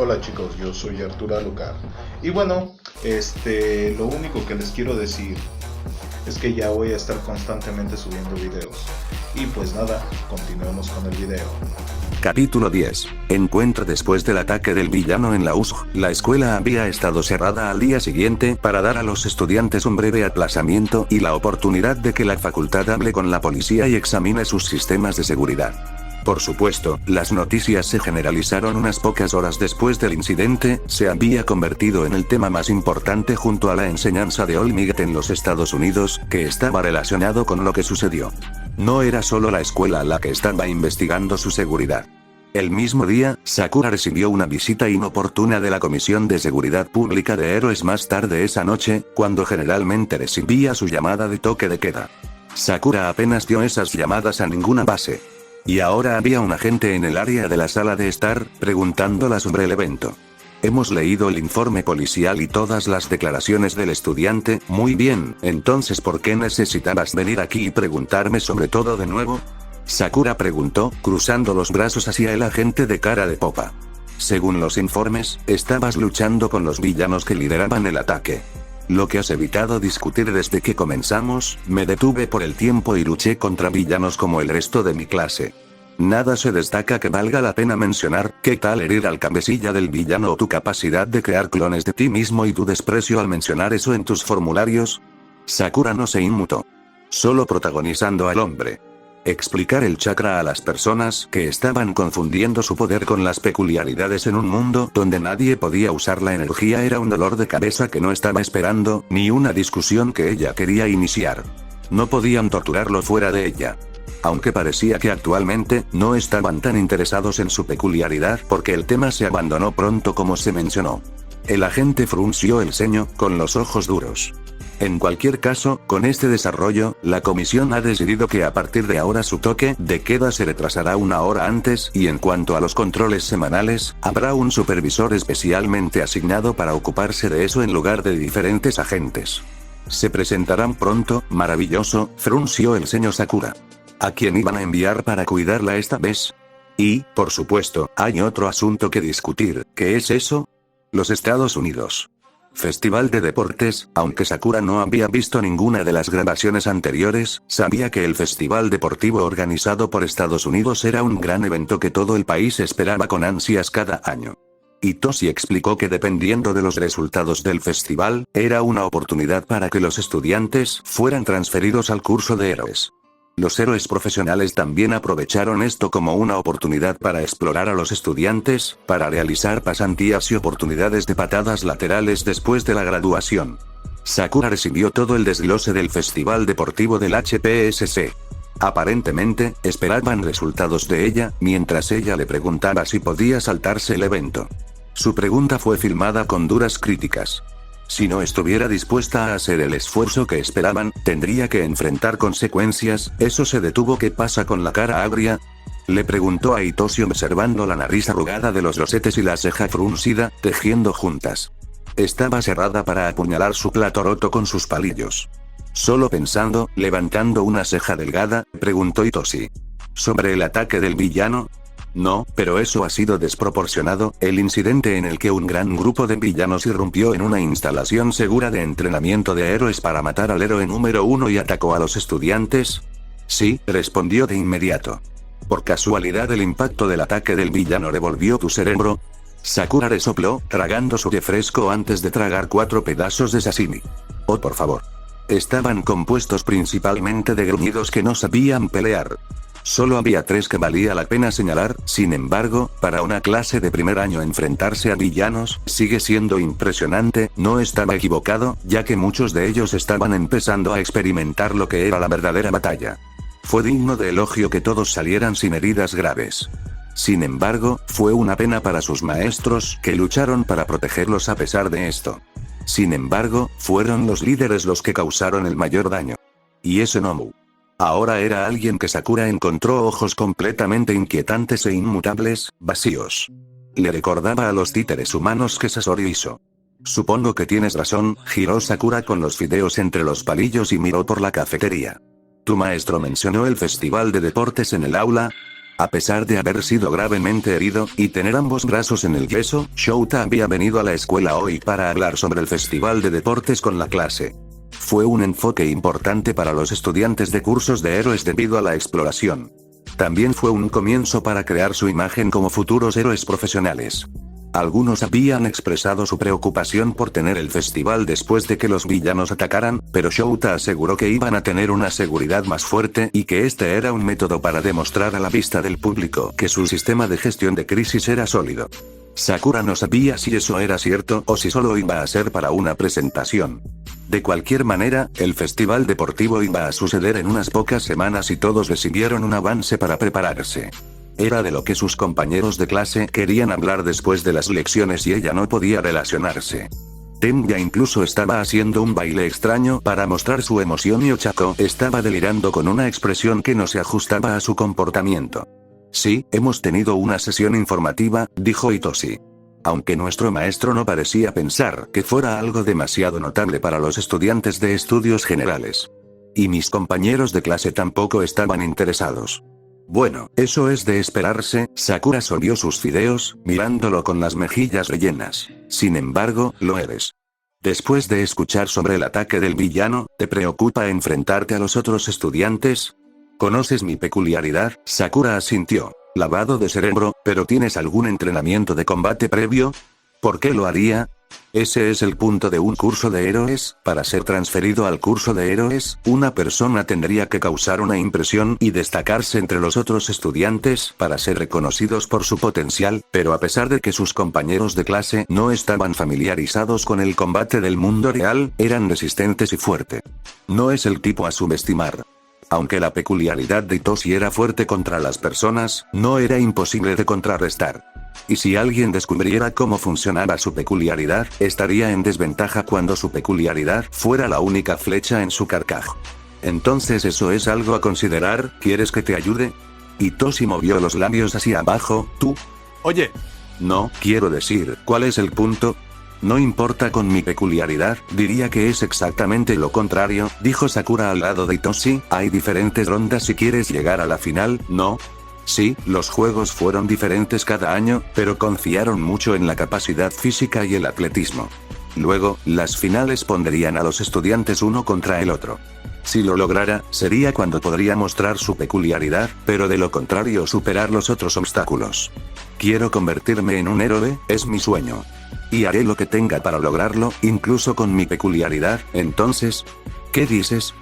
Hola chicos, yo soy Arturo Alucar. Y bueno, lo único que les quiero decir es que ya voy a estar constantemente subiendo videos. Y pues nada, continuemos con el video. Capítulo 10. Encuentro después del ataque del villano en la USG. La escuela había estado cerrada al día siguiente para dar a los estudiantes un breve aplazamiento y la oportunidad de que la facultad hable con la policía y examine sus sistemas de seguridad. Por supuesto, las noticias se generalizaron unas pocas horas después del incidente, se había convertido en el tema más importante junto a la enseñanza de Olmiguet en los Estados Unidos, que estaba relacionado con lo que sucedió. No era solo la escuela la que estaba investigando su seguridad. El mismo día, Sakura recibió una visita inoportuna de la Comisión de Seguridad Pública de Héroes más tarde esa noche, cuando generalmente recibía su llamada de toque de queda. Sakura apenas dio esas llamadas a ninguna base. Y ahora había un agente en el área de la sala de estar, preguntándola sobre el evento. Hemos leído el informe policial y todas las declaraciones del estudiante. Muy bien, entonces ¿por qué necesitabas venir aquí y preguntarme sobre todo de nuevo? Sakura preguntó, cruzando los brazos hacia el agente de cara de popa. Según los informes, estabas luchando con los villanos que lideraban el ataque. Lo que has evitado discutir desde que comenzamos. Me detuve por el tiempo y luché contra villanos como el resto de mi clase. Nada se destaca que valga la pena mencionar. ¿Qué tal herir al cabecilla del villano o tu capacidad de crear clones de ti mismo y tu desprecio al mencionar eso en tus formularios? Sakura no se inmutó. Solo protagonizando al hombre. Explicar el chakra a las personas que estaban confundiendo su poder con las peculiaridades en un mundo donde nadie podía usar la energía era un dolor de cabeza que no estaba esperando, ni una discusión que ella quería iniciar. No podían torturarlo fuera de ella. Aunque parecía que actualmente no estaban tan interesados en su peculiaridad porque el tema se abandonó pronto como se mencionó. El agente frunció el ceño, con los ojos duros. En cualquier caso, con este desarrollo, la comisión ha decidido que a partir de ahora su toque de queda se retrasará una hora antes y en cuanto a los controles semanales, habrá un supervisor especialmente asignado para ocuparse de eso en lugar de diferentes agentes. Se presentarán pronto. Maravilloso, frunció el ceño Sakura. ¿A quién iban a enviar para cuidarla esta vez? Y, por supuesto, hay otro asunto que discutir. ¿Qué es eso? Los Estados Unidos. Festival de Deportes. Aunque Sakura no había visto ninguna de las grabaciones anteriores, sabía que el festival deportivo organizado por Estados Unidos era un gran evento que todo el país esperaba con ansias cada año. Hitoshi explicó que dependiendo de los resultados del festival, era una oportunidad para que los estudiantes fueran transferidos al curso de héroes. Los héroes profesionales también aprovecharon esto como una oportunidad para explorar a los estudiantes, para realizar pasantías y oportunidades de patadas laterales después de la graduación. Sakura recibió todo el desglose del Festival Deportivo del HPSC. Aparentemente, esperaban resultados de ella, mientras ella le preguntaba si podía saltarse el evento. Su pregunta fue filmada con duras críticas. Si no estuviera dispuesta a hacer el esfuerzo que esperaban, tendría que enfrentar consecuencias. ¿Eso se detuvo? ¿Qué pasa con la cara agria? Le preguntó a Hitoshi observando la nariz arrugada de los rosetes y la ceja fruncida, tejiendo juntas. Estaba cerrada para apuñalar su plato roto con sus palillos. Solo pensando, levantando una ceja delgada, preguntó Hitoshi. ¿Sobre el ataque del villano? No, pero eso ha sido desproporcionado. El incidente en el que un gran grupo de villanos irrumpió en una instalación segura de entrenamiento de héroes para matar al héroe número 1 y atacó a los estudiantes. Sí, respondió de inmediato. ¿Por casualidad el impacto del ataque del villano revolvió tu cerebro? Sakura resopló, tragando su refresco antes de tragar 4 pedazos de sashimi. Oh, por favor. Estaban compuestos principalmente de gruñidos que no sabían pelear. Solo había 3 que valía la pena señalar. Sin embargo, para una clase de primer año enfrentarse a villanos sigue siendo impresionante. No estaba equivocado, ya que muchos de ellos estaban empezando a experimentar lo que era la verdadera batalla. Fue digno de elogio que todos salieran sin heridas graves. Sin embargo, fue una pena para sus maestros, que lucharon para protegerlos a pesar de esto. Sin embargo, fueron los líderes los que causaron el mayor daño. Y ese Nomu. Ahora era alguien que Sakura encontró ojos completamente inquietantes e inmutables, vacíos. Le recordaba a los títeres humanos que Sasori hizo. Supongo que tienes razón, giró Sakura con los fideos entre los palillos y miró por la cafetería. ¿Tu maestro mencionó el festival de deportes en el aula? A pesar de haber sido gravemente herido, y tener ambos brazos en el yeso, Shouta había venido a la escuela hoy para hablar sobre el festival de deportes con la clase. Fue un enfoque importante para los estudiantes de cursos de héroes debido a la exploración. También fue un comienzo para crear su imagen como futuros héroes profesionales. Algunos habían expresado su preocupación por tener el festival después de que los villanos atacaran, pero Shouta aseguró que iban a tener una seguridad más fuerte y que este era un método para demostrar a la vista del público que su sistema de gestión de crisis era sólido. Sakura no sabía si eso era cierto o si solo iba a ser para una presentación. De cualquier manera, el festival deportivo iba a suceder en unas pocas semanas y todos recibieron un avance para prepararse. Era de lo que sus compañeros de clase querían hablar después de las lecciones y ella no podía relacionarse. Tenya incluso estaba haciendo un baile extraño para mostrar su emoción y Ochako estaba delirando con una expresión que no se ajustaba a su comportamiento. Sí, hemos tenido una sesión informativa, dijo Hitoshi. Aunque nuestro maestro no parecía pensar que fuera algo demasiado notable para los estudiantes de estudios generales. Y mis compañeros de clase tampoco estaban interesados. Bueno, eso es de esperarse, Sakura sonrió sus fideos, mirándolo con las mejillas rellenas. Sin embargo, lo eres. Después de escuchar sobre el ataque del villano, ¿te preocupa enfrentarte a los otros estudiantes? ¿Conoces mi peculiaridad? Sakura asintió. Lavado de cerebro, ¿pero tienes algún entrenamiento de combate previo? ¿Por qué lo haría? Ese es el punto de un curso de héroes. Para ser transferido al curso de héroes, una persona tendría que causar una impresión y destacarse entre los otros estudiantes para ser reconocidos por su potencial, pero a pesar de que sus compañeros de clase no estaban familiarizados con el combate del mundo real, eran resistentes y fuertes. No es el tipo a subestimar. Aunque la peculiaridad de Hitoshi era fuerte contra las personas, no era imposible de contrarrestar. Y si alguien descubriera cómo funcionaba su peculiaridad, estaría en desventaja cuando su peculiaridad fuera la única flecha en su carcaj. Entonces eso es algo a considerar. ¿Quieres que te ayude? Hitoshi movió los labios hacia abajo. ¿Tú? Oye. No, quiero decir, ¿cuál es el punto? No importa con mi peculiaridad, diría que es exactamente lo contrario, dijo Sakura al lado de Hitoshi. Hay diferentes rondas si quieres llegar a la final, ¿no? Sí, los juegos fueron diferentes cada año, pero confiaron mucho en la capacidad física y el atletismo. Luego, las finales pondrían a los estudiantes uno contra el otro. Si lo lograra, sería cuando podría mostrar su peculiaridad, pero de lo contrario superar los otros obstáculos. Quiero convertirme en un héroe, es mi sueño. Y haré lo que tenga para lograrlo, incluso con mi peculiaridad. Entonces, ¿qué dices?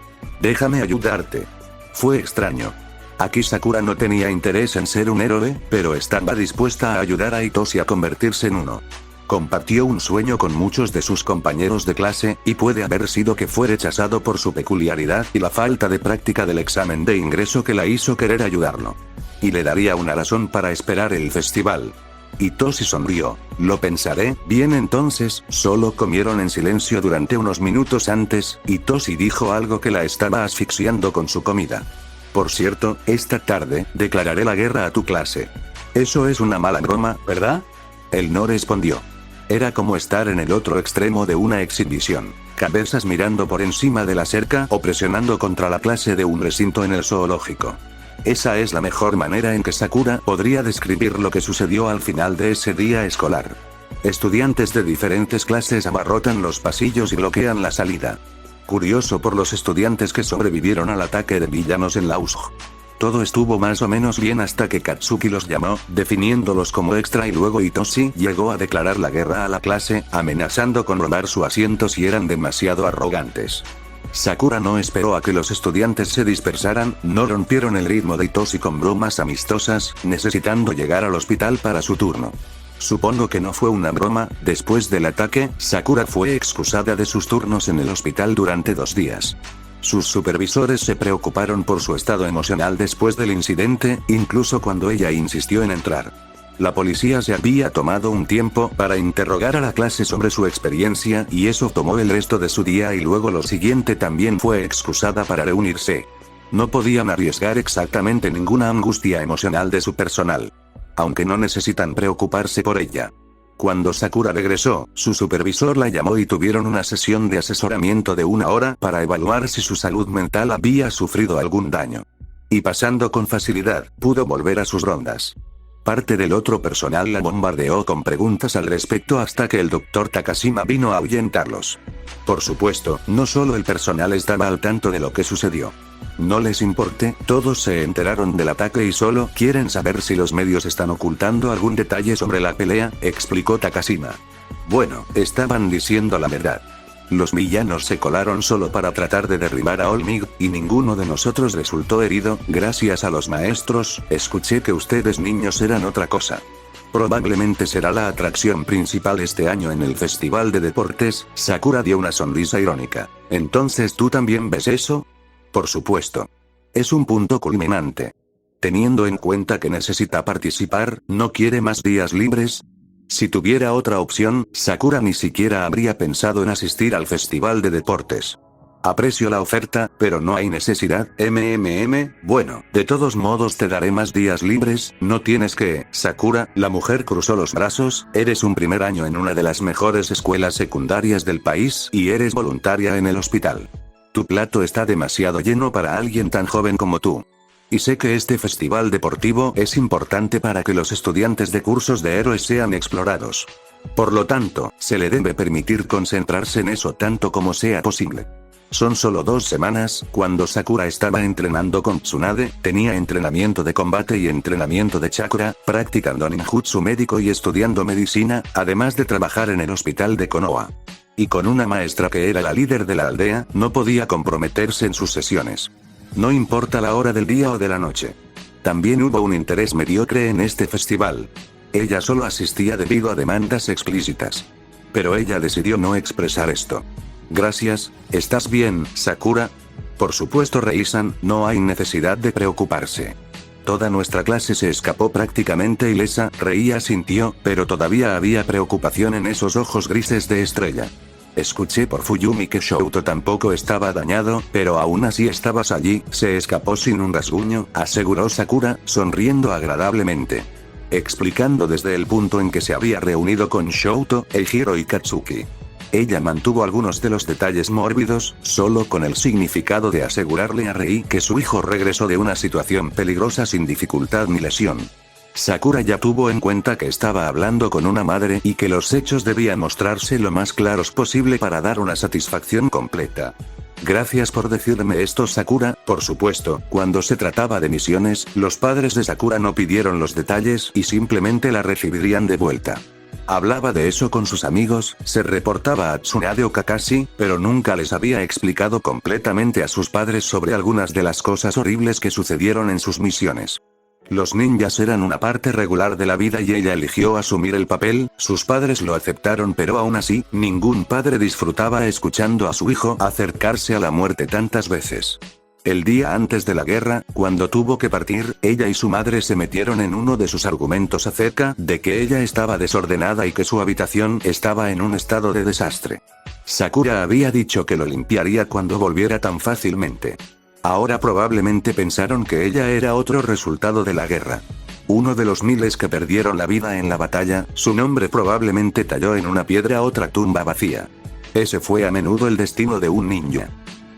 Déjame ayudarte. Fue extraño. Aquí Sakura no tenía interés en ser un héroe, pero estaba dispuesta a ayudar a Hitoshi a convertirse en uno. Compartió un sueño con muchos de sus compañeros de clase, y puede haber sido que fue rechazado por su peculiaridad y la falta de práctica del examen de ingreso que la hizo querer ayudarlo. Y le daría una razón para esperar el festival. Hitoshi sonrió. Lo pensaré. Bien, entonces, solo comieron en silencio durante unos minutos antes. Hitoshi dijo algo que la estaba asfixiando con su comida. Por cierto, esta tarde, declararé la guerra a tu clase. Eso es una mala broma, ¿verdad? Él no respondió. Era como estar en el otro extremo de una exhibición. Cabezas mirando por encima de la cerca o presionando contra la clase de un recinto en el zoológico. Esa es la mejor manera en que Sakura podría describir lo que sucedió al final de ese día escolar. Estudiantes de diferentes clases abarrotan los pasillos y bloquean la salida. Curioso por los estudiantes que sobrevivieron al ataque de villanos en la USG. Todo estuvo más o menos bien hasta que Katsuki los llamó, definiéndolos como extra, y luego Hitoshi llegó a declarar la guerra a la clase, amenazando con robar su asiento si eran demasiado arrogantes. Sakura no esperó a que los estudiantes se dispersaran, no rompieron el ritmo de Hitoshi con bromas amistosas, necesitando llegar al hospital para su turno. Supongo que no fue una broma. Después del ataque, Sakura fue excusada de sus turnos en el hospital durante 2 días. Sus supervisores se preocuparon por su estado emocional después del incidente, incluso cuando ella insistió en entrar. La policía se había tomado un tiempo para interrogar a la clase sobre su experiencia, y eso tomó el resto de su día, y luego lo siguiente también fue excusada para reunirse. No podían arriesgar exactamente ninguna angustia emocional de su personal. Aunque no necesitan preocuparse por ella. Cuando Sakura regresó, su supervisor la llamó y tuvieron una sesión de asesoramiento de 1 hora para evaluar si su salud mental había sufrido algún daño. Y pasando con facilidad, pudo volver a sus rondas. Parte del otro personal la bombardeó con preguntas al respecto hasta que el Dr. Takashima vino a ahuyentarlos. Por supuesto, no solo el personal estaba al tanto de lo que sucedió. No les importe, todos se enteraron del ataque y solo quieren saber si los medios están ocultando algún detalle sobre la pelea, explicó Takashima. Bueno, estaban diciendo la verdad. Los villanos se colaron solo para tratar de derribar a Olmig, y ninguno de nosotros resultó herido, gracias a los maestros. Escuché que ustedes niños eran otra cosa. Probablemente será la atracción principal este año en el Festival de Deportes. Sakura dio una sonrisa irónica. ¿Entonces tú también ves eso? Por supuesto. Es un punto culminante. Teniendo en cuenta que necesita participar, ¿no quiere más días libres? Si tuviera otra opción, Sakura ni siquiera habría pensado en asistir al Festival de Deportes. Aprecio la oferta, pero no hay necesidad. Bueno, de todos modos te daré más días libres, no tienes que. Sakura, la mujer cruzó los brazos, eres un primer año en una de las mejores escuelas secundarias del país y eres voluntaria en el hospital. Tu plato está demasiado lleno para alguien tan joven como tú. Y sé que este festival deportivo es importante para que los estudiantes de cursos de héroes sean explorados. Por lo tanto, se le debe permitir concentrarse en eso tanto como sea posible. Son solo 2 semanas. Cuando Sakura estaba entrenando con Tsunade, tenía entrenamiento de combate y entrenamiento de chakra, practicando ninjutsu médico y estudiando medicina, además de trabajar en el hospital de Konoha. Y con una maestra que era la líder de la aldea, no podía comprometerse en sus sesiones. No importa la hora del día o de la noche. También hubo un interés mediocre en este festival. Ella solo asistía debido a demandas explícitas. Pero ella decidió no expresar esto. Gracias, ¿estás bien, Sakura? Por supuesto, Rei-san, no hay necesidad de preocuparse. Toda nuestra clase se escapó prácticamente ilesa. Rei asintió, pero todavía había preocupación en esos ojos grises de estrella. Escuché por Fuyumi que Shouto tampoco estaba dañado, pero aún así estabas allí. Se escapó sin un rasguño, aseguró Sakura, sonriendo agradablemente. Explicando desde el punto en que se había reunido con Shouto, Eijiro y Katsuki. Ella mantuvo algunos de los detalles mórbidos, solo con el significado de asegurarle a Rei que su hijo regresó de una situación peligrosa sin dificultad ni lesión. Sakura ya tuvo en cuenta que estaba hablando con una madre y que los hechos debían mostrarse lo más claros posible para dar una satisfacción completa. Gracias por decirme esto, Sakura. Por supuesto, cuando se trataba de misiones, los padres de Sakura no pidieron los detalles y simplemente la recibirían de vuelta. Hablaba de eso con sus amigos, se reportaba a Tsunade o Kakashi, pero nunca les había explicado completamente a sus padres sobre algunas de las cosas horribles que sucedieron en sus misiones. Los ninjas eran una parte regular de la vida y ella eligió asumir el papel. Sus padres lo aceptaron, pero aún así, ningún padre disfrutaba escuchando a su hijo acercarse a la muerte tantas veces. El día antes de la guerra, cuando tuvo que partir, ella y su madre se metieron en uno de sus argumentos acerca de que ella estaba desordenada y que su habitación estaba en un estado de desastre. Sakura había dicho que lo limpiaría cuando volviera tan fácilmente. Ahora probablemente pensaron que ella era otro resultado de la guerra. Uno de los miles que perdieron la vida en la batalla, su nombre probablemente talló en una piedra otra tumba vacía. Ese fue a menudo el destino de un ninja.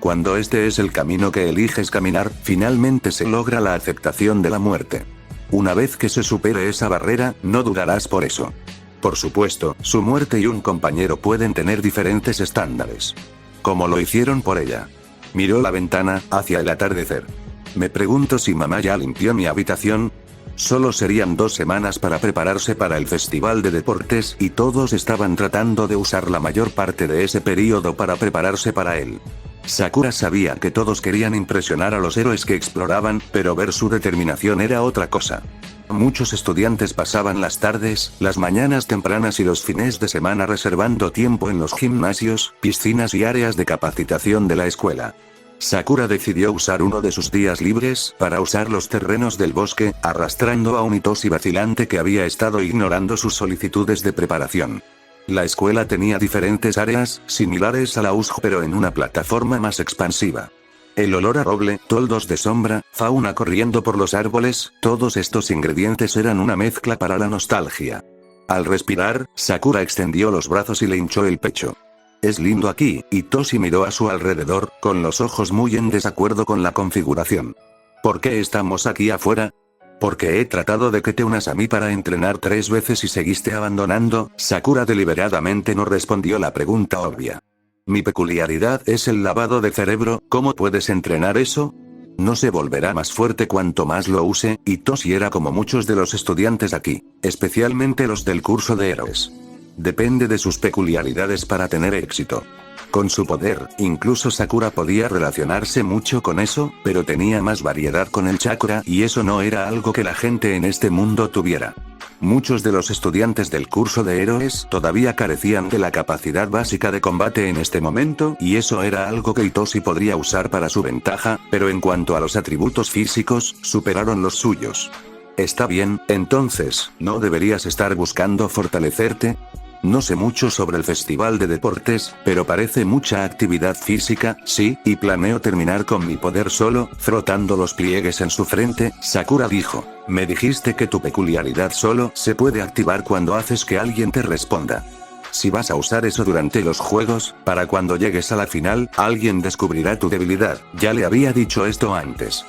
Cuando este es el camino que eliges caminar, finalmente se logra la aceptación de la muerte. Una vez que se supere esa barrera, no dudarás por eso. Por supuesto, su muerte y un compañero pueden tener diferentes estándares. Como lo hicieron por ella. Miró la ventana, hacia el atardecer. Me pregunto si mamá ya limpió mi habitación. Solo serían 2 semanas para prepararse para el festival de deportes y todos estaban tratando de usar la mayor parte de ese periodo para prepararse para él. Sakura sabía que todos querían impresionar a los héroes que exploraban, pero ver su determinación era otra cosa. Muchos estudiantes pasaban las tardes, las mañanas tempranas y los fines de semana reservando tiempo en los gimnasios, piscinas y áreas de capacitación de la escuela. Sakura decidió usar uno de sus días libres para usar los terrenos del bosque, arrastrando a un Itoshi vacilante que había estado ignorando sus solicitudes de preparación. La escuela tenía diferentes áreas, similares a la USJ pero en una plataforma más expansiva. El olor a roble, toldos de sombra, fauna corriendo por los árboles, todos estos ingredientes eran una mezcla para la nostalgia. Al respirar, Sakura extendió los brazos y le hinchó el pecho. Es lindo aquí, y Toshi miró a su alrededor, con los ojos muy en desacuerdo con la configuración. ¿Por qué estamos aquí afuera? Porque he tratado de que te unas a mí para entrenar 3 veces y seguiste abandonando. Sakura deliberadamente no respondió la pregunta obvia. Mi peculiaridad es el lavado de cerebro, ¿cómo puedes entrenar eso? No se volverá más fuerte cuanto más lo use, y Toshi era como muchos de los estudiantes aquí, especialmente los del curso de héroes. Depende de sus peculiaridades para tener éxito. Con su poder, incluso Sakura podía relacionarse mucho con eso, pero tenía más variedad con el chakra y eso no era algo que la gente en este mundo tuviera. Muchos de los estudiantes del curso de héroes todavía carecían de la capacidad básica de combate en este momento y eso era algo que Itoshi podría usar para su ventaja, pero en cuanto a los atributos físicos, superaron los suyos. Está bien, entonces, ¿no deberías estar buscando fortalecerte? No sé mucho sobre el festival de deportes, pero parece mucha actividad física, sí, y planeo terminar con mi poder solo, frotando los pliegues en su frente. Sakura dijo, me dijiste que tu peculiaridad solo se puede activar cuando haces que alguien te responda. Si vas a usar eso durante los juegos, para cuando llegues a la final, alguien descubrirá tu debilidad, ya le había dicho esto antes.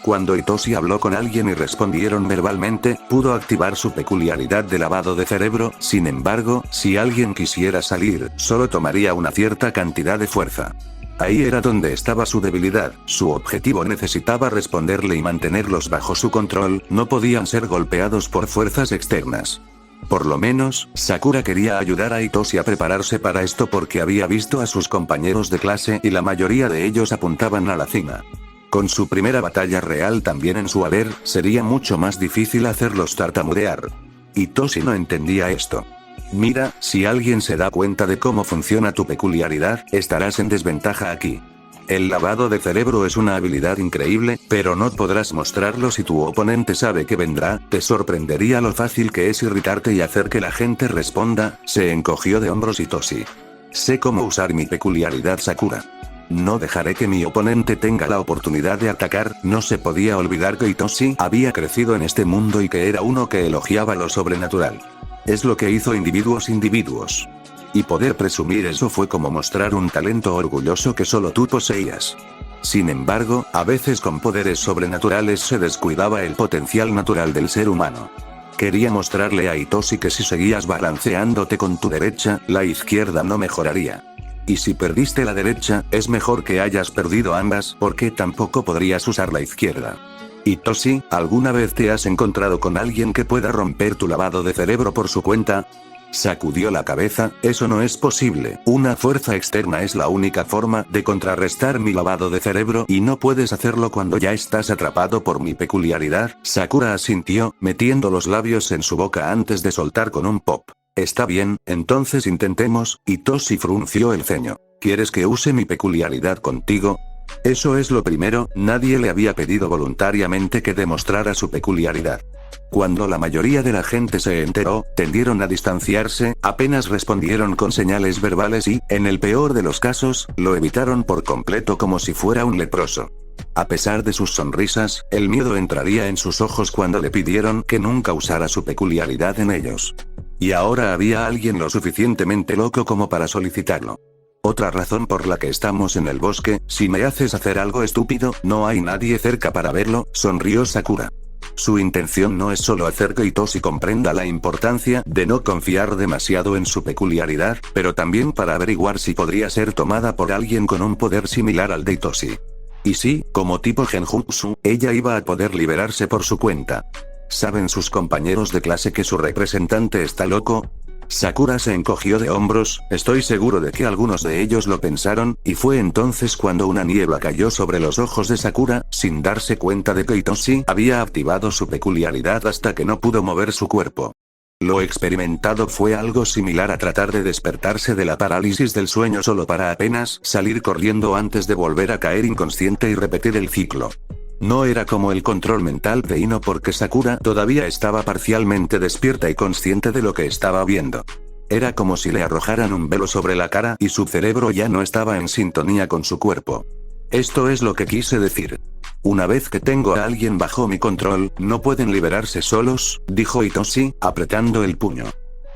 Cuando Itoshi habló con alguien y respondieron verbalmente, pudo activar su peculiaridad de lavado de cerebro, sin embargo, si alguien quisiera salir, solo tomaría una cierta cantidad de fuerza. Ahí era donde estaba su debilidad, su objetivo necesitaba responderle y mantenerlos bajo su control, no podían ser golpeados por fuerzas externas. Por lo menos, Sakura quería ayudar a Itoshi a prepararse para esto porque había visto a sus compañeros de clase y la mayoría de ellos apuntaban a la cima. Con su primera batalla real también en su haber, sería mucho más difícil hacerlos tartamudear. Itoshi no entendía esto. Mira, si alguien se da cuenta de cómo funciona tu peculiaridad, estarás en desventaja aquí. El lavado de cerebro es una habilidad increíble, pero no podrás mostrarlo si tu oponente sabe que vendrá, te sorprendería lo fácil que es irritarte y hacer que la gente responda. Se encogió de hombros Itoshi. Sé cómo usar mi peculiaridad, Sakura. No dejaré que mi oponente tenga la oportunidad de atacar. No se podía olvidar que Itoshi había crecido en este mundo y que era uno que elogiaba lo sobrenatural. Es lo que hizo individuos. Y poder presumir eso fue como mostrar un talento orgulloso que solo tú poseías. Sin embargo, a veces con poderes sobrenaturales se descuidaba el potencial natural del ser humano. Quería mostrarle a Itoshi que si seguías balanceándote con tu derecha, la izquierda no mejoraría. Y si perdiste la derecha, es mejor que hayas perdido ambas porque tampoco podrías usar la izquierda. Itoshi, ¿alguna vez te has encontrado con alguien que pueda romper tu lavado de cerebro por su cuenta? Sacudió la cabeza, eso no es posible, una fuerza externa es la única forma de contrarrestar mi lavado de cerebro y no puedes hacerlo cuando ya estás atrapado por mi peculiaridad. Sakura asintió, metiendo los labios en su boca antes de soltar con un pop. Está bien, entonces intentemos. Itoshi frunció el ceño. ¿Quieres que use mi peculiaridad contigo? Eso es lo primero, nadie le había pedido voluntariamente que demostrara su peculiaridad. Cuando la mayoría de la gente se enteró, tendieron a distanciarse, apenas respondieron con señales verbales y, en el peor de los casos, lo evitaron por completo como si fuera un leproso. A pesar de sus sonrisas, el miedo entraría en sus ojos cuando le pidieron que nunca usara su peculiaridad en ellos. Y ahora había alguien lo suficientemente loco como para solicitarlo. Otra razón por la que estamos en el bosque, si me haces hacer algo estúpido, no hay nadie cerca para verlo, sonrió Sakura. Su intención no es solo hacer que Itoshi comprenda la importancia de no confiar demasiado en su peculiaridad, pero también para averiguar si podría ser tomada por alguien con un poder similar al de Itoshi. Y sí, como tipo genjutsu, ella iba a poder liberarse por su cuenta. ¿Saben sus compañeros de clase que su representante está loco? Sakura se encogió de hombros, estoy seguro de que algunos de ellos lo pensaron, y fue entonces cuando una niebla cayó sobre los ojos de Sakura, sin darse cuenta de que Itoshi había activado su peculiaridad hasta que no pudo mover su cuerpo. Lo experimentado fue algo similar a tratar de despertarse de la parálisis del sueño solo para apenas salir corriendo antes de volver a caer inconsciente y repetir el ciclo. No era como el control mental de Ino porque Sakura todavía estaba parcialmente despierta y consciente de lo que estaba viendo. Era como si le arrojaran un velo sobre la cara y su cerebro ya no estaba en sintonía con su cuerpo. Esto es lo que quise decir. Una vez que tengo a alguien bajo mi control, no pueden liberarse solos, dijo Itoshi, apretando el puño.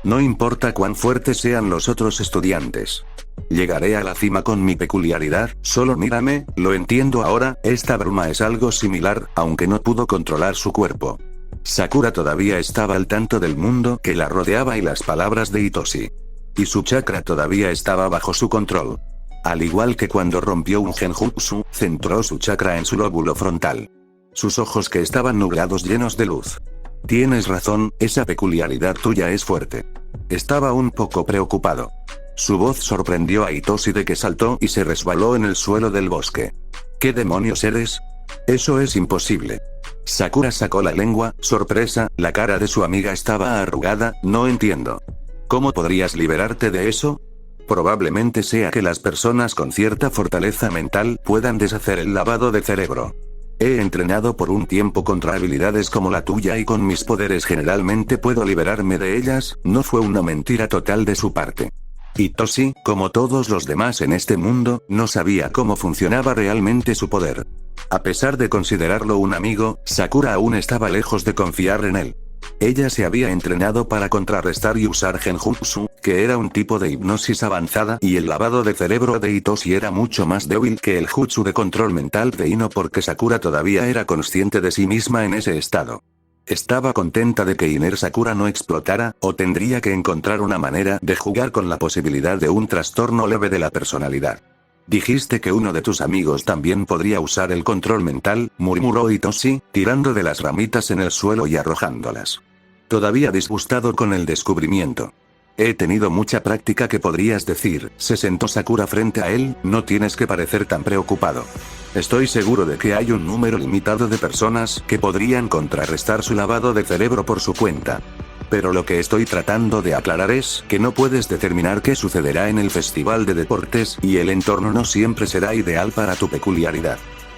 No importa cuán fuertes sean los otros estudiantes. Llegaré a la cima con mi peculiaridad, solo mírame, lo entiendo ahora, esta bruma es algo similar, aunque no pudo controlar su cuerpo. Sakura todavía estaba al tanto del mundo que la rodeaba y las palabras de Hitoshi. Y su chakra todavía estaba bajo su control. Al igual que cuando rompió un genjutsu, centró su chakra en su lóbulo frontal. Sus ojos que estaban nublados llenos de luz. Tienes razón, esa peculiaridad tuya es fuerte. Estaba un poco preocupado. Su voz sorprendió a Hitoshi de que saltó y se resbaló en el suelo del bosque. ¿Qué demonios eres? Eso es imposible. Sakura sacó la lengua, sorpresa, la cara de su amiga estaba arrugada, no entiendo. ¿Cómo podrías liberarte de eso? Probablemente sea que las personas con cierta fortaleza mental puedan deshacer el lavado de cerebro. He entrenado por un tiempo contra habilidades como la tuya y con mis poderes generalmente puedo liberarme de ellas, no fue una mentira total de su parte. Hitoshi, como todos los demás en este mundo, no sabía cómo funcionaba realmente su poder. A pesar de considerarlo un amigo, Sakura aún estaba lejos de confiar en él. Ella se había entrenado para contrarrestar y usar genjutsu, que era un tipo de hipnosis avanzada, y el lavado de cerebro de Hitoshi era mucho más débil que el jutsu de control mental de Ino porque Sakura todavía era consciente de sí misma en ese estado. Estaba contenta de que Iner Sakura no explotara, o tendría que encontrar una manera de jugar con la posibilidad de un trastorno leve de la personalidad. Dijiste que uno de tus amigos también podría usar el control mental, murmuró Hitoshi, tirando de las ramitas en el suelo y arrojándolas. Todavía disgustado con el descubrimiento. He tenido mucha práctica que podrías decir, se sentó Sakura frente a él, no tienes que parecer tan preocupado. Estoy seguro de que hay un número limitado de personas que podrían contrarrestar su lavado de cerebro por su cuenta. Pero lo que estoy tratando de aclarar es que no puedes determinar qué sucederá en el festival de deportes y el entorno no siempre será ideal para tu peculiaridad.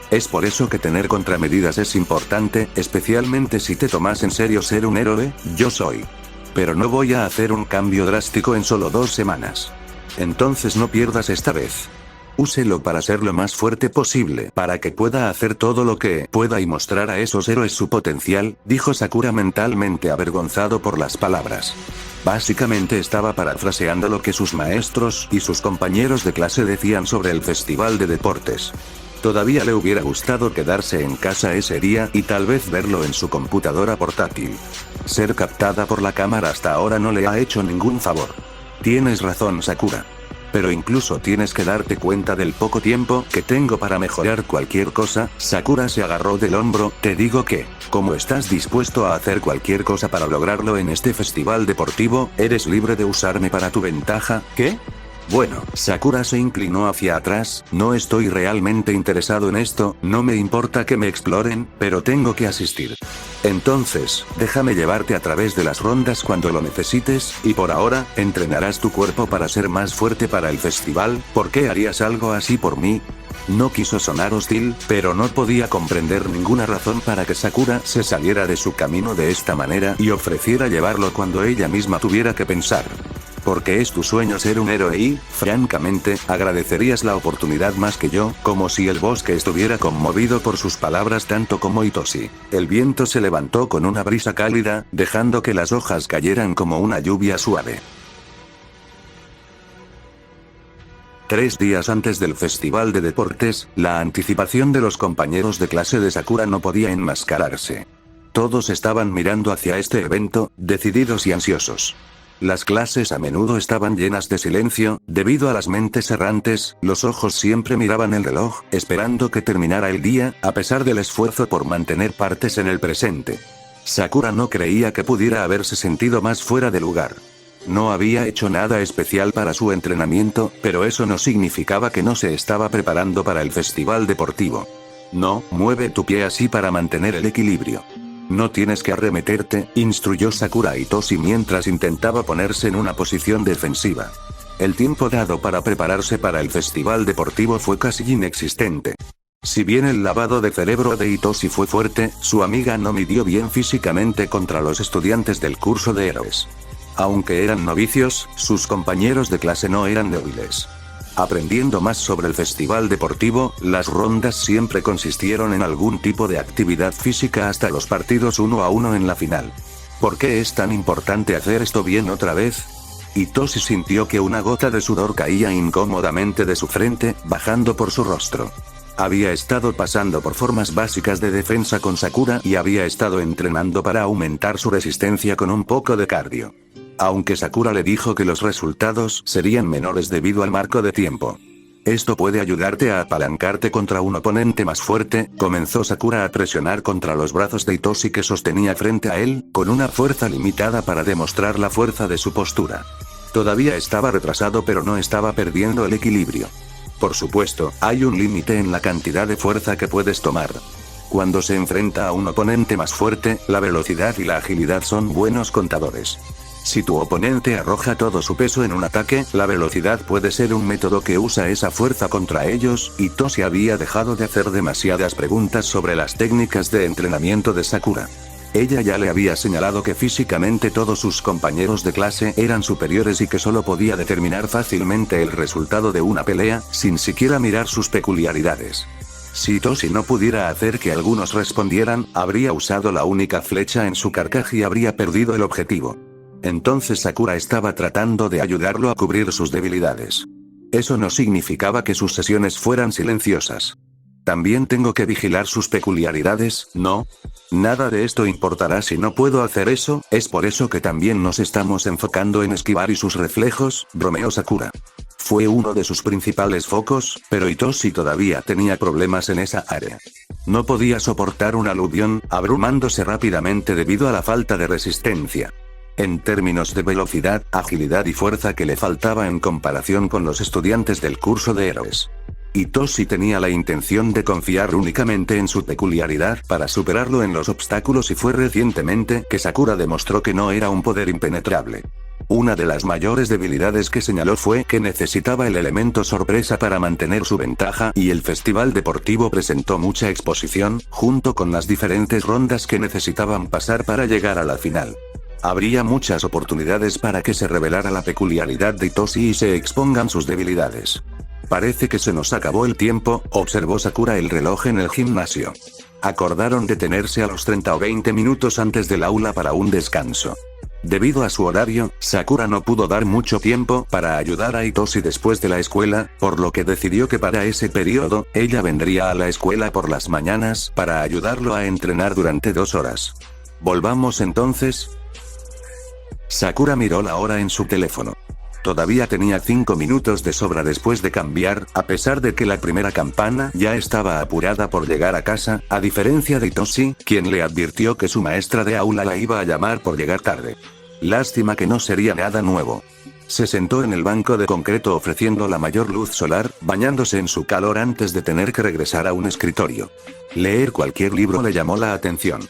Es por eso que tener contramedidas es importante, especialmente si te tomas en serio ser un héroe, yo soy. Pero no voy a hacer un cambio drástico en solo 2 semanas. Entonces no pierdas esta vez. Úselo para ser lo más fuerte posible, para que pueda hacer todo lo que pueda y mostrar a esos héroes su potencial, dijo Sakura mentalmente avergonzado por las palabras. Básicamente estaba parafraseando lo que sus maestros y sus compañeros de clase decían sobre el festival de deportes. Todavía le hubiera gustado quedarse en casa ese día y tal vez verlo en su computadora portátil. Ser captada por la cámara hasta ahora no le ha hecho ningún favor. Tienes razón, Sakura. Pero incluso tienes que darte cuenta del poco tiempo que tengo para mejorar cualquier cosa. Sakura se agarró del hombro, te digo que, como estás dispuesto a hacer cualquier cosa para lograrlo en este festival deportivo, eres libre de usarme para tu ventaja, ¿qué? Bueno, Sakura se inclinó hacia atrás, no estoy realmente interesado en esto, no me importa que me exploren, pero tengo que asistir. Entonces, déjame llevarte a través de las rondas cuando lo necesites, y por ahora, entrenarás tu cuerpo para ser más fuerte para el festival, ¿por qué harías algo así por mí? No quiso sonar hostil, pero no podía comprender ninguna razón para que Sakura se saliera de su camino de esta manera y ofreciera llevarlo cuando ella misma tuviera que pensar. Porque es tu sueño ser un héroe y, francamente, agradecerías la oportunidad más que yo, como si el bosque estuviera conmovido por sus palabras tanto como Hitoshi. El viento se levantó con una brisa cálida, dejando que las hojas cayeran como una lluvia suave. 3 días antes del festival de deportes, la anticipación de los compañeros de clase de Sakura no podía enmascararse. Todos estaban mirando hacia este evento, decididos y ansiosos. Las clases a menudo estaban llenas de silencio, debido a las mentes errantes, los ojos siempre miraban el reloj, esperando que terminara el día, a pesar del esfuerzo por mantener partes en el presente. Sakura no creía que pudiera haberse sentido más fuera de lugar. No había hecho nada especial para su entrenamiento, pero eso no significaba que no se estaba preparando para el festival deportivo. No, mueve tu pie así para mantener el equilibrio. No tienes que arremeterte, instruyó Sakura a Hitoshi mientras intentaba ponerse en una posición defensiva. El tiempo dado para prepararse para el festival deportivo fue casi inexistente. Si bien el lavado de cerebro de Hitoshi fue fuerte, su amiga no midió bien físicamente contra los estudiantes del curso de héroes. Aunque eran novicios, sus compañeros de clase no eran débiles. Aprendiendo más sobre el festival deportivo, las rondas siempre consistieron en algún tipo de actividad física hasta los partidos 1 a 1 en la final. ¿Por qué es tan importante hacer esto bien otra vez? Hitoshi sintió que una gota de sudor caía incómodamente de su frente, bajando por su rostro. Había estado pasando por formas básicas de defensa con Sakura y había estado entrenando para aumentar su resistencia con un poco de cardio. Aunque Sakura le dijo que los resultados serían menores debido al marco de tiempo. Esto puede ayudarte a apalancarte contra un oponente más fuerte, comenzó Sakura a presionar contra los brazos de Hitoshi que sostenía frente a él, con una fuerza limitada para demostrar la fuerza de su postura. Todavía estaba retrasado pero no estaba perdiendo el equilibrio. Por supuesto, hay un límite en la cantidad de fuerza que puedes tomar. Cuando se enfrenta a un oponente más fuerte, la velocidad y la agilidad son buenos contadores. Si tu oponente arroja todo su peso en un ataque, la velocidad puede ser un método que usa esa fuerza contra ellos. Hitoshi había dejado de hacer demasiadas preguntas sobre las técnicas de entrenamiento de Sakura. Ella ya le había señalado que físicamente todos sus compañeros de clase eran superiores y que solo podía determinar fácilmente el resultado de una pelea, sin siquiera mirar sus peculiaridades. Si Hitoshi no pudiera hacer que algunos respondieran, habría usado la única flecha en su carcaj y habría perdido el objetivo. Entonces Sakura estaba tratando de ayudarlo a cubrir sus debilidades. Eso no significaba que sus sesiones fueran silenciosas. También tengo que vigilar sus peculiaridades, ¿no? Nada de esto importará si no puedo hacer eso, es por eso que también nos estamos enfocando en esquivar y sus reflejos, bromeó Sakura. Fue uno de sus principales focos, pero Hitoshi todavía tenía problemas en esa área. No podía soportar un aluvión, abrumándose rápidamente debido a la falta de resistencia. En términos de velocidad, agilidad y fuerza que le faltaba en comparación con los estudiantes del curso de héroes. Hitoshi tenía la intención de confiar únicamente en su peculiaridad para superarlo en los obstáculos y fue recientemente que Sakura demostró que no era un poder impenetrable. Una de las mayores debilidades que señaló fue que necesitaba el elemento sorpresa para mantener su ventaja y el festival deportivo presentó mucha exposición, junto con las diferentes rondas que necesitaban pasar para llegar a la final. Habría muchas oportunidades para que se revelara la peculiaridad de Hitoshi y se expongan sus debilidades. Parece que se nos acabó el tiempo, observó Sakura el reloj en el gimnasio. Acordaron detenerse a los 30 o 20 minutos antes del aula para un descanso. Debido a su horario, Sakura no pudo dar mucho tiempo para ayudar a Hitoshi después de la escuela, por lo que decidió que para ese periodo, ella vendría a la escuela por las mañanas para ayudarlo a entrenar durante 2 horas. Volvamos entonces. Sakura miró la hora en su teléfono. Todavía tenía 5 minutos de sobra después de cambiar, a pesar de que la primera campana ya estaba apurada por llegar a casa, a diferencia de Hitoshi, quien le advirtió que su maestra de aula la iba a llamar por llegar tarde. Lástima que no sería nada nuevo. Se sentó en el banco de concreto ofreciendo la mayor luz solar, bañándose en su calor antes de tener que regresar a un escritorio. Leer cualquier libro le llamó la atención.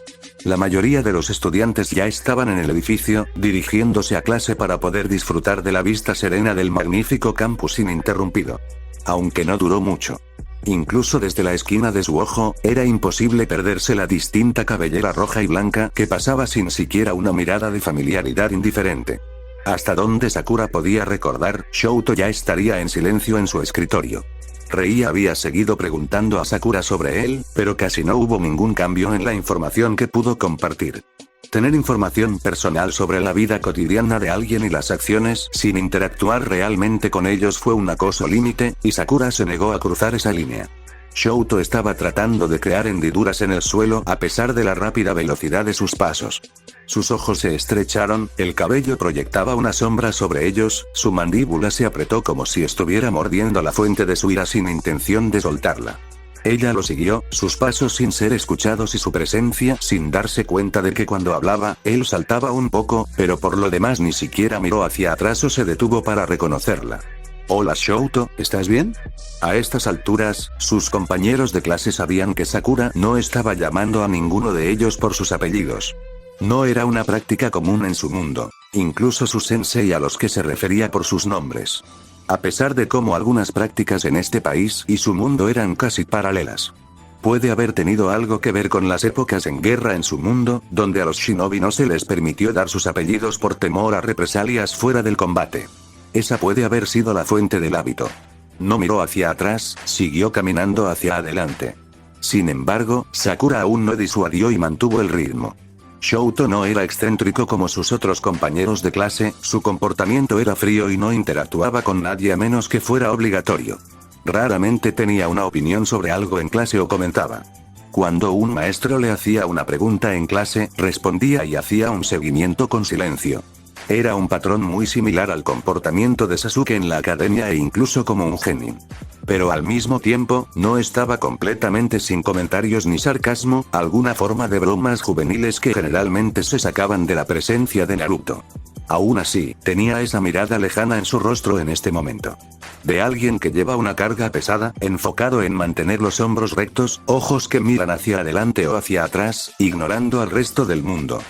La mayoría de los estudiantes ya estaban en el edificio, dirigiéndose a clase para poder disfrutar de la vista serena del magnífico campus ininterrumpido. Aunque no duró mucho. Incluso desde la esquina de su ojo, era imposible perderse la distinta cabellera roja y blanca que pasaba sin siquiera una mirada de familiaridad indiferente. Hasta donde Sakura podía recordar, Shouto ya estaría en silencio en su escritorio. Rei había seguido preguntando a Sakura sobre él, pero casi no hubo ningún cambio en la información que pudo compartir. Tener información personal sobre la vida cotidiana de alguien y las acciones sin interactuar realmente con ellos fue un acoso límite, y Sakura se negó a cruzar esa línea. Shouto estaba tratando de crear hendiduras en el suelo a pesar de la rápida velocidad de sus pasos. Sus ojos se estrecharon, el cabello proyectaba una sombra sobre ellos, su mandíbula se apretó como si estuviera mordiendo la fuente de su ira sin intención de soltarla. Ella lo siguió, sus pasos sin ser escuchados y su presencia sin darse cuenta de que cuando hablaba, él saltaba un poco, pero por lo demás ni siquiera miró hacia atrás o se detuvo para reconocerla. Hola Shouto, ¿estás bien? A estas alturas, sus compañeros de clase sabían que Sakura no estaba llamando a ninguno de ellos por sus apellidos. No era una práctica común en su mundo, incluso su sensei a los que se refería por sus nombres. A pesar de cómo algunas prácticas en este país y su mundo eran casi paralelas. Puede haber tenido algo que ver con las épocas en guerra en su mundo, donde a los shinobi no se les permitió dar sus apellidos por temor a represalias fuera del combate. Esa puede haber sido la fuente del hábito. No miró hacia atrás, siguió caminando hacia adelante. Sin embargo, Sakura aún no disuadió y mantuvo el ritmo. Shouto no era excéntrico como sus otros compañeros de clase, su comportamiento era frío y no interactuaba con nadie a menos que fuera obligatorio. Raramente tenía una opinión sobre algo en clase o comentaba. Cuando un maestro le hacía una pregunta en clase, respondía y hacía un seguimiento con silencio. Era un patrón muy similar al comportamiento de Sasuke en la academia e incluso como un genin. Pero al mismo tiempo, no estaba completamente sin comentarios ni sarcasmo, alguna forma de bromas juveniles que generalmente se sacaban de la presencia de Naruto. Aún así, tenía esa mirada lejana en su rostro en este momento. De alguien que lleva una carga pesada, enfocado en mantener los hombros rectos, ojos que miran hacia adelante o hacia atrás, ignorando al resto del mundo.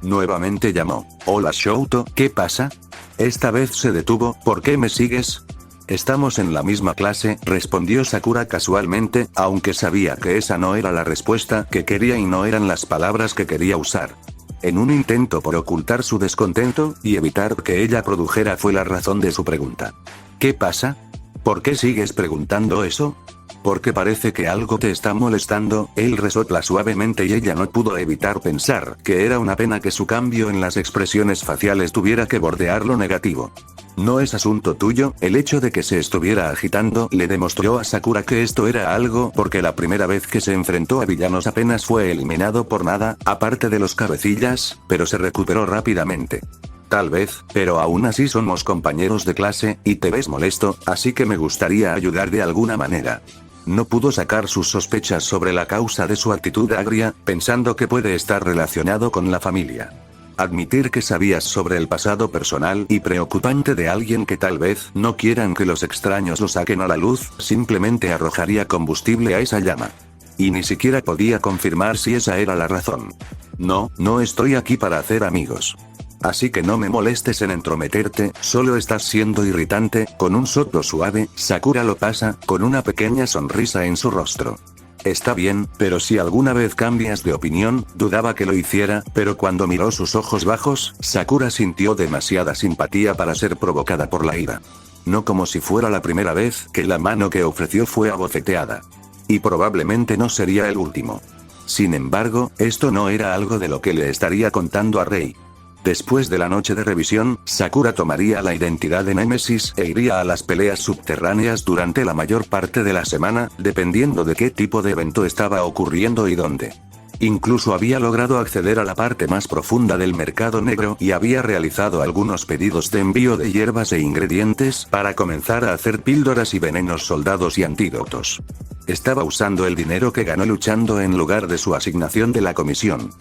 Nuevamente llamó. Hola Shouto, ¿qué pasa? Esta vez se detuvo, ¿por qué me sigues? Estamos en la misma clase, respondió Sakura casualmente, aunque sabía que esa no era la respuesta que quería y no eran las palabras que quería usar. En un intento por ocultar su descontento, y evitar que ella produjera fue la razón de su pregunta. ¿Qué pasa? ¿Por qué sigues preguntando eso? Porque parece que algo te está molestando, él resopla suavemente y ella no pudo evitar pensar que era una pena que su cambio en las expresiones faciales tuviera que bordear lo negativo. No es asunto tuyo, el hecho de que se estuviera agitando le demostró a Sakura que esto era algo porque la primera vez que se enfrentó a villanos apenas fue eliminado por nada, aparte de los cabecillas, pero se recuperó rápidamente. Tal vez, pero aún así somos compañeros de clase, y te ves molesto, así que me gustaría ayudar de alguna manera. No pudo sacar sus sospechas sobre la causa de su actitud agria, pensando que puede estar relacionado con la familia. Admitir que sabías sobre el pasado personal y preocupante de alguien que tal vez no quieran que los extraños lo saquen a la luz, simplemente arrojaría combustible a esa llama. Y ni siquiera podía confirmar si esa era la razón. No, no estoy aquí para hacer amigos. Así que no me molestes en entrometerte, solo estás siendo irritante, con un soplo suave, Sakura lo pasa, con una pequeña sonrisa en su rostro. Está bien, pero si alguna vez cambias de opinión, dudaba que lo hiciera, pero cuando miró sus ojos bajos, Sakura sintió demasiada simpatía para ser provocada por la ira. No como si fuera la primera vez que la mano que ofreció fue abofeteada. Y probablemente no sería el último. Sin embargo, esto no era algo de lo que le estaría contando a Rei. Después de la noche de revisión, Sakura tomaría la identidad de Némesis e iría a las peleas subterráneas durante la mayor parte de la semana, dependiendo de qué tipo de evento estaba ocurriendo y dónde. Incluso había logrado acceder a la parte más profunda del mercado negro y había realizado algunos pedidos de envío de hierbas e ingredientes para comenzar a hacer píldoras y venenos soldados y antídotos. Estaba usando el dinero que ganó luchando en lugar de su asignación de la comisión.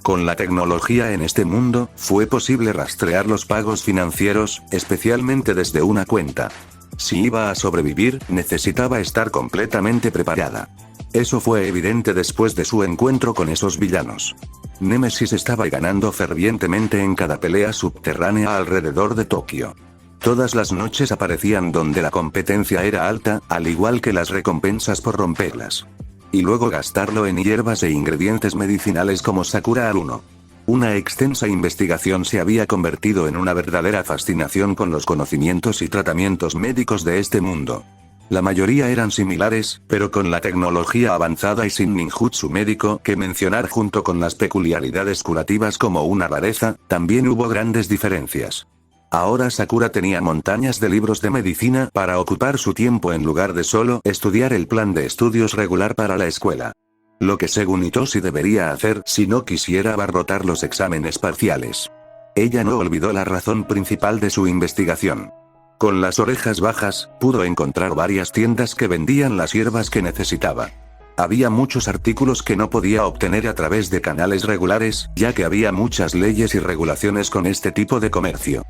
Con la tecnología en este mundo, fue posible rastrear los pagos financieros, especialmente desde una cuenta. Si iba a sobrevivir, necesitaba estar completamente preparada. Eso fue evidente después de su encuentro con esos villanos. Némesis estaba ganando fervientemente en cada pelea subterránea alrededor de Tokio. Todas las noches aparecían donde la competencia era alta, al igual que las recompensas por romperlas. Y luego gastarlo en hierbas e ingredientes medicinales como Sakura Haruno. Una extensa investigación se había convertido en una verdadera fascinación con los conocimientos y tratamientos médicos de este mundo. La mayoría eran similares, pero con la tecnología avanzada y sin ninjutsu médico que mencionar junto con las peculiaridades curativas como una rareza, también hubo grandes diferencias. Ahora Sakura tenía montañas de libros de medicina para ocupar su tiempo en lugar de solo estudiar el plan de estudios regular para la escuela. Lo que según Itoshi debería hacer si no quisiera abarrotar los exámenes parciales. Ella no olvidó la razón principal de su investigación. Con las orejas bajas, pudo encontrar varias tiendas que vendían las hierbas que necesitaba. Había muchos artículos que no podía obtener a través de canales regulares, ya que había muchas leyes y regulaciones con este tipo de comercio.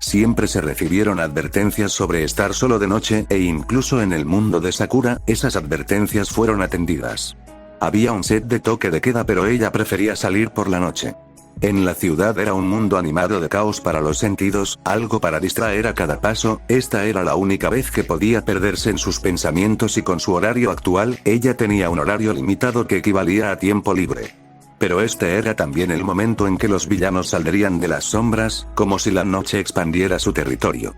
Siempre se recibieron advertencias sobre estar solo de noche e incluso en el mundo de Sakura, esas advertencias fueron atendidas. Había un set de toque de queda pero ella prefería salir por la noche. En la ciudad era un mundo animado de caos para los sentidos, algo para distraer a cada paso, esta era la única vez que podía perderse en sus pensamientos y con su horario actual, ella tenía un horario limitado que equivalía a tiempo libre. Pero este era también el momento en que los villanos saldrían de las sombras, como si la noche expandiera su territorio.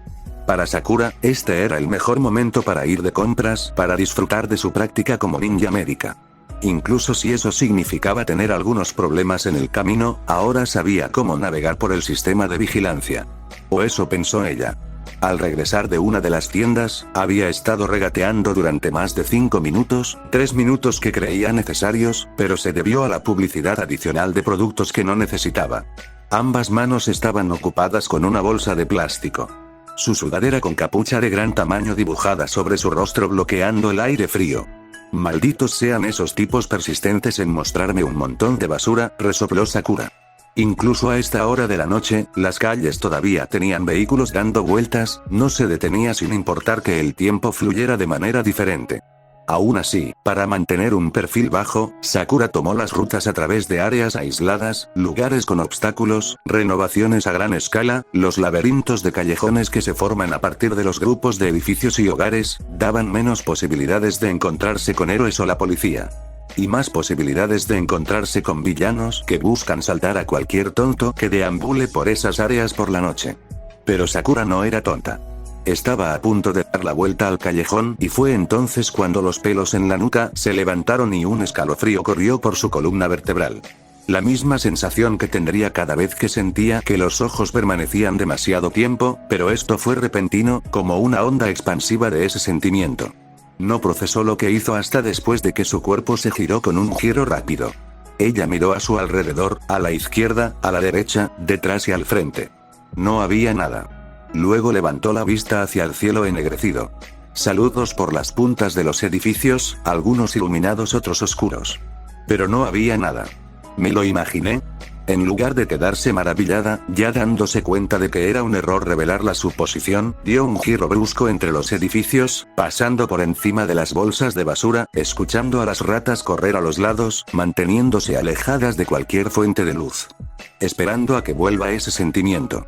Para Sakura, este era el mejor momento para ir de compras, para disfrutar de su práctica como ninja médica. Incluso si eso significaba tener algunos problemas en el camino, ahora sabía cómo navegar por el sistema de vigilancia. O eso pensó ella. Al regresar de una de las tiendas, había estado regateando durante más de 5 minutos, 3 minutos que creía necesarios, pero se debió a la publicidad adicional de productos que no necesitaba. Ambas manos estaban ocupadas con una bolsa de plástico. Su sudadera con capucha de gran tamaño dibujada sobre su rostro bloqueando el aire frío. Malditos sean esos tipos persistentes en mostrarme un montón de basura, resopló Sakura. Incluso a esta hora de la noche, las calles todavía tenían vehículos dando vueltas, no se detenía sin importar que el tiempo fluyera de manera diferente. Aún así, para mantener un perfil bajo, Sakura tomó las rutas a través de áreas aisladas, lugares con obstáculos, renovaciones a gran escala, los laberintos de callejones que se forman a partir de los grupos de edificios y hogares, daban menos posibilidades de encontrarse con héroes o la policía. Y más posibilidades de encontrarse con villanos que buscan saltar a cualquier tonto que deambule por esas áreas por la noche. Pero Sakura no era tonta. Estaba a punto de dar la vuelta al callejón y fue entonces cuando los pelos en la nuca se levantaron y un escalofrío corrió por su columna vertebral. La misma sensación que tendría cada vez que sentía que los ojos permanecían demasiado tiempo, pero esto fue repentino, como una onda expansiva de ese sentimiento. No procesó lo que hizo hasta después de que su cuerpo se giró con un giro rápido. Ella miró a su alrededor, a la izquierda, a la derecha, detrás y al frente. No había nada. Luego levantó la vista hacia el cielo ennegrecido. Saludos por las puntas de los edificios, algunos iluminados, otros oscuros. Pero no había nada. Me lo imaginé. En lugar de quedarse maravillada, ya dándose cuenta de que era un error revelar la suposición, dio un giro brusco entre los edificios, pasando por encima de las bolsas de basura, escuchando a las ratas correr a los lados, manteniéndose alejadas de cualquier fuente de luz. Esperando a que vuelva ese sentimiento.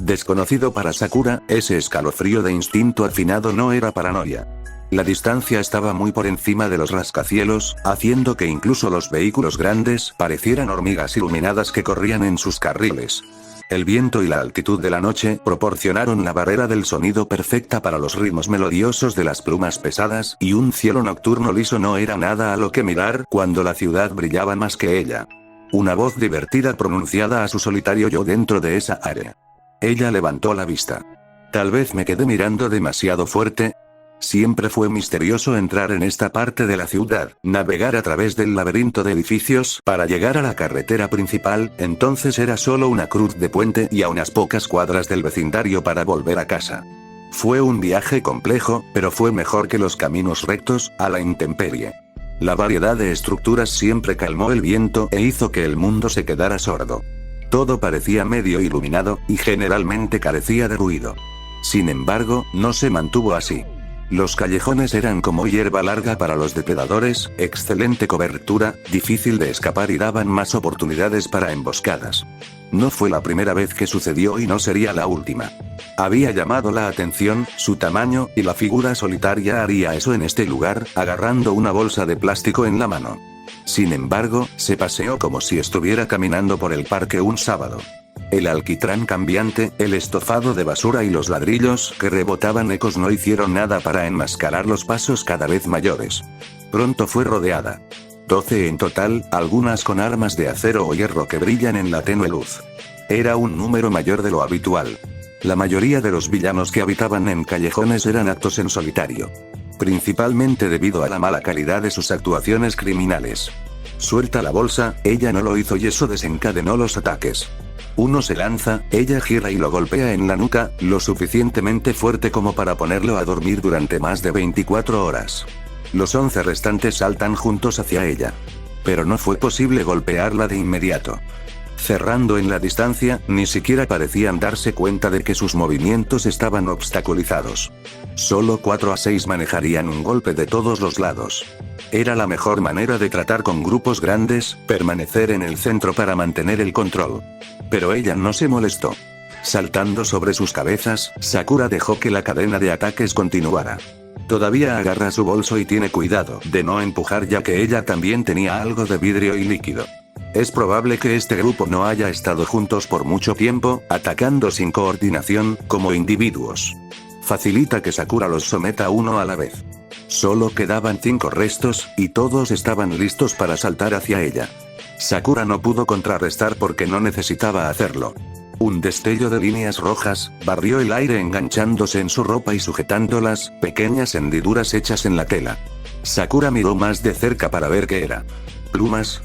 Desconocido para Sakura, ese escalofrío de instinto afinado no era paranoia. La distancia estaba muy por encima de los rascacielos, haciendo que incluso los vehículos grandes parecieran hormigas iluminadas que corrían en sus carriles. El viento y la altitud de la noche proporcionaron la barrera del sonido perfecta para los ritmos melodiosos de las plumas pesadas, y un cielo nocturno liso no era nada a lo que mirar cuando la ciudad brillaba más que ella. Una voz divertida pronunciada a su solitario yo dentro de esa área. Ella levantó la vista. Tal vez me quedé mirando demasiado fuerte. Siempre fue misterioso entrar en esta parte de la ciudad, navegar a través del laberinto de edificios para llegar a la carretera principal, entonces era solo una cruz de puente y a unas pocas cuadras del vecindario para volver a casa. Fue un viaje complejo, pero fue mejor que los caminos rectos, a la intemperie. La variedad de estructuras siempre calmó el viento e hizo que el mundo se quedara sordo. Todo parecía medio iluminado, y generalmente carecía de ruido. Sin embargo, no se mantuvo así. Los callejones eran como hierba larga para los depredadores, excelente cobertura, difícil de escapar y daban más oportunidades para emboscadas. No fue la primera vez que sucedió y no sería la última. Había llamado la atención, su tamaño, y la figura solitaria haría eso en este lugar, agarrando una bolsa de plástico en la mano. Sin embargo, se paseó como si estuviera caminando por el parque un sábado. El alquitrán cambiante, el estofado de basura y los ladrillos que rebotaban ecos no hicieron nada para enmascarar los pasos cada vez mayores. Pronto fue rodeada. 12 en total, algunas con armas de acero o hierro que brillan en la tenue luz. Era un número mayor de lo habitual. La mayoría de los villanos que habitaban en callejones eran actos en solitario. Principalmente debido a la mala calidad de sus actuaciones criminales. Suelta la bolsa, ella no lo hizo y eso desencadenó los ataques. Uno se lanza, ella gira y lo golpea en la nuca, lo suficientemente fuerte como para ponerlo a dormir durante más de 24 horas. Los 11 restantes saltan juntos hacia ella. Pero no fue posible golpearla de inmediato. Cerrando en la distancia, ni siquiera parecían darse cuenta de que sus movimientos estaban obstaculizados. Solo 4 a 6 manejarían un golpe de todos los lados. Era la mejor manera de tratar con grupos grandes, permanecer en el centro para mantener el control. Pero ella no se molestó. Saltando sobre sus cabezas, Sakura dejó que la cadena de ataques continuara. Todavía agarra su bolso y tiene cuidado de no empujar ya que ella también tenía algo de vidrio y líquido. Es probable que este grupo no haya estado juntos por mucho tiempo, atacando sin coordinación, como individuos. Facilita que Sakura los someta uno a la vez. Solo quedaban 5 restos, y todos estaban listos para saltar hacia ella. Sakura no pudo contrarrestar porque no necesitaba hacerlo. Un destello de líneas rojas barrió el aire enganchándose en su ropa y sujetándolas, pequeñas hendiduras hechas en la tela. Sakura miró más de cerca para ver qué era. Plumas.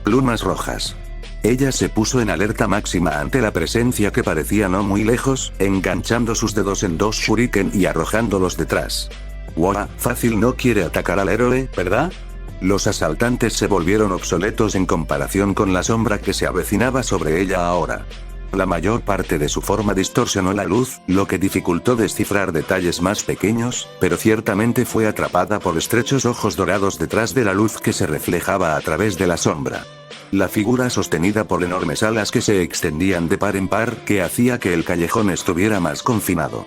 Plumas rojas. Ella se puso en alerta máxima ante la presencia que parecía no muy lejos, enganchando sus dedos en 2 shuriken y arrojándolos detrás. Wow, fácil no quiere atacar al héroe, ¿verdad? Los asaltantes se volvieron obsoletos en comparación con la sombra que se avecinaba sobre ella ahora. La mayor parte de su forma distorsionó la luz, lo que dificultó descifrar detalles más pequeños, pero ciertamente fue atrapada por estrechos ojos dorados detrás de la luz que se reflejaba a través de la sombra. La figura sostenida por enormes alas que se extendían de par en par, que hacía que el callejón estuviera más confinado.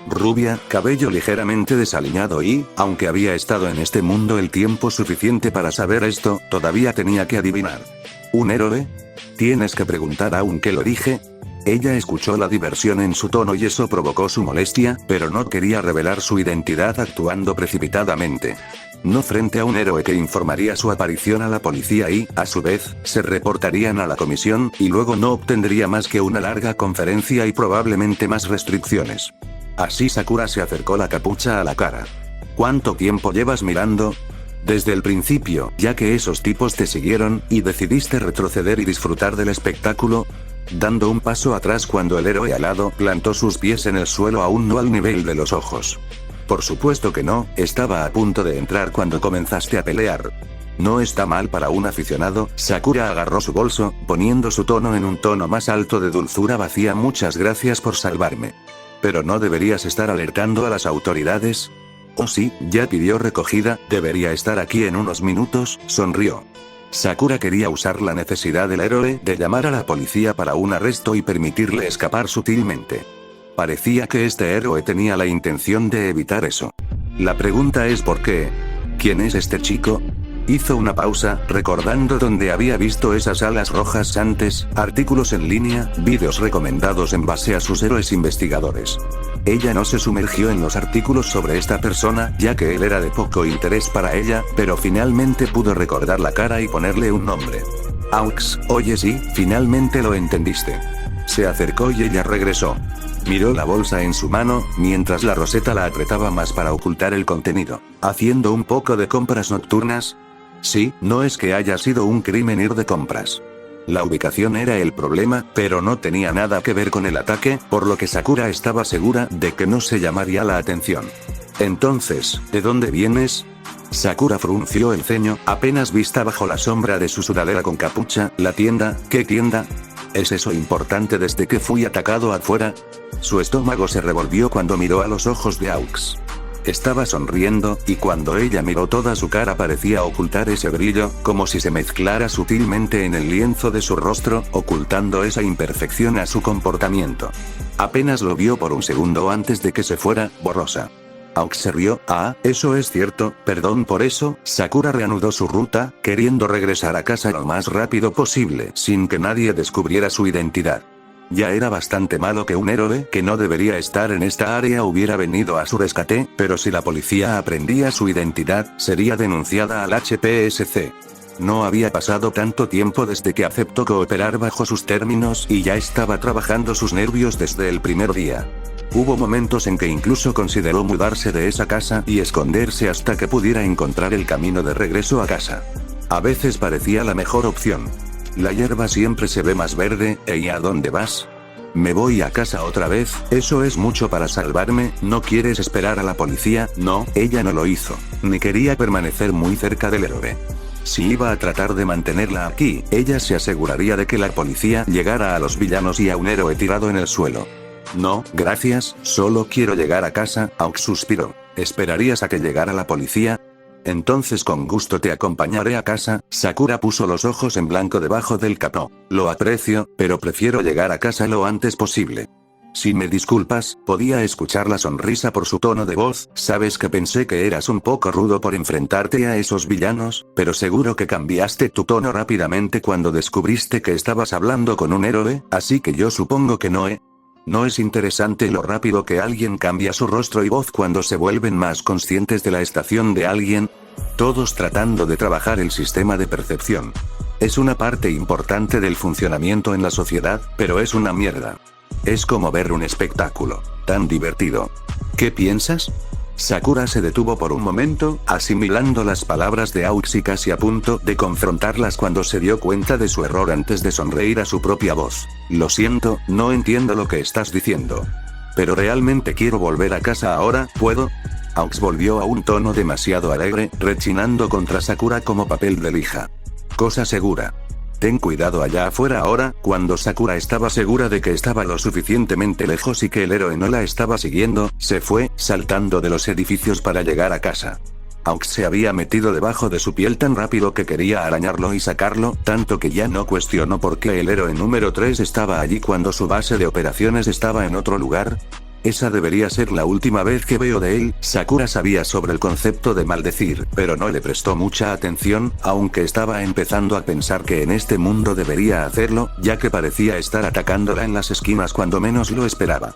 Rubia, cabello ligeramente desaliñado y, aunque había estado en este mundo el tiempo suficiente para saber esto, todavía tenía que adivinar. ¿Un héroe? ¿Tienes que preguntar aún que lo dije? Ella escuchó la diversión en su tono y eso provocó su molestia, pero no quería revelar su identidad actuando precipitadamente. No frente a un héroe que informaría su aparición a la policía y, a su vez, se reportarían a la comisión, y luego no obtendría más que una larga conferencia y probablemente más restricciones. Así Sakura se acercó la capucha a la cara. ¿Cuánto tiempo llevas mirando? Desde el principio, ya que esos tipos te siguieron, y decidiste retroceder y disfrutar del espectáculo. Dando un paso atrás cuando el héroe alado plantó sus pies en el suelo aún no al nivel de los ojos. Por supuesto que no, estaba a punto de entrar cuando comenzaste a pelear. No está mal para un aficionado. Sakura agarró su bolso, poniendo su tono en un tono más alto de dulzura vacía. Muchas gracias por salvarme. ¿Pero no deberías estar alertando a las autoridades? Oh sí, ya pidió recogida, debería estar aquí en unos minutos, sonrió. Sakura quería usar la necesidad del héroe de llamar a la policía para un arresto y permitirle escapar sutilmente. Parecía que este héroe tenía la intención de evitar eso. La pregunta es ¿por qué? ¿Quién es este chico? Hizo una pausa, recordando dónde había visto esas alas rojas antes, artículos en línea, vídeos recomendados en base a sus héroes investigadores. Ella no se sumergió en los artículos sobre esta persona, ya que él era de poco interés para ella, pero finalmente pudo recordar la cara y ponerle un nombre. Aux, oye sí, finalmente lo entendiste. Se acercó y ella regresó. Miró la bolsa en su mano, mientras la roseta la apretaba más para ocultar el contenido. ¿Haciendo un poco de compras nocturnas? Sí, no es que haya sido un crimen ir de compras. La ubicación era el problema, pero no tenía nada que ver con el ataque, por lo que Sakura estaba segura de que no se llamaría la atención. Entonces, ¿de dónde vienes? Sakura frunció el ceño, apenas vista bajo la sombra de su sudadera con capucha. ¿La tienda? ¿Qué tienda? ¿Es eso importante desde que fui atacado afuera? Su estómago se revolvió cuando miró a los ojos de Aux. Estaba sonriendo, y cuando ella miró toda su cara parecía ocultar ese brillo, como si se mezclara sutilmente en el lienzo de su rostro, ocultando esa imperfección a su comportamiento. Apenas lo vio por un segundo antes de que se fuera, borrosa. Aux se rió. Ah, eso es cierto, perdón por eso. Sakura reanudó su ruta, queriendo regresar a casa lo más rápido posible, sin que nadie descubriera su identidad. Ya era bastante malo que un héroe que no debería estar en esta área hubiera venido a su rescate, pero si la policía aprendía su identidad, sería denunciada al HPSC. No había pasado tanto tiempo desde que aceptó cooperar bajo sus términos y ya estaba trabajando sus nervios desde el primer día. Hubo momentos en que incluso consideró mudarse de esa casa y esconderse hasta que pudiera encontrar el camino de regreso a casa. A veces parecía la mejor opción. La hierba siempre se ve más verde. ¿Y a dónde vas? Me voy a casa otra vez. Eso es mucho para salvarme. ¿No quieres esperar a la policía? No, ella no lo hizo. Ni quería permanecer muy cerca del héroe. Si iba a tratar de mantenerla aquí, ella se aseguraría de que la policía llegara a los villanos y a un héroe tirado en el suelo. No, gracias, solo quiero llegar a casa. Aux suspiró. ¿Esperarías a que llegara la policía? Entonces con gusto te acompañaré a casa. Sakura puso los ojos en blanco debajo del capó. Lo aprecio, pero prefiero llegar a casa lo antes posible. Si me disculpas, podía escuchar la sonrisa por su tono de voz. Sabes que pensé que eras un poco rudo por enfrentarte a esos villanos, pero seguro que cambiaste tu tono rápidamente cuando descubriste que estabas hablando con un héroe, así que yo supongo que no, ¿No es interesante lo rápido que alguien cambia su rostro y voz cuando se vuelven más conscientes de la estación de alguien? Todos tratando de trabajar el sistema de percepción. Es una parte importante del funcionamiento en la sociedad, pero es una mierda. Es como ver un espectáculo. Tan divertido. ¿Qué piensas? Sakura se detuvo por un momento, asimilando las palabras de Aux y casi a punto de confrontarlas cuando se dio cuenta de su error antes de sonreír a su propia voz. Lo siento, no entiendo lo que estás diciendo. Pero realmente quiero volver a casa ahora, ¿puedo? Aux volvió a un tono demasiado alegre, rechinando contra Sakura como papel de lija. Cosa segura. Ten cuidado allá afuera ahora. Cuando Sakura estaba segura de que estaba lo suficientemente lejos y que el héroe no la estaba siguiendo, se fue, saltando de los edificios para llegar a casa. Aux se había metido debajo de su piel tan rápido que quería arañarlo y sacarlo, tanto que ya no cuestionó por qué el héroe número 3 estaba allí cuando su base de operaciones estaba en otro lugar. Esa debería ser la última vez que veo de él. Sakura sabía sobre el concepto de maldecir, pero no le prestó mucha atención, aunque estaba empezando a pensar que en este mundo debería hacerlo, ya que parecía estar atacándola en las esquinas cuando menos lo esperaba.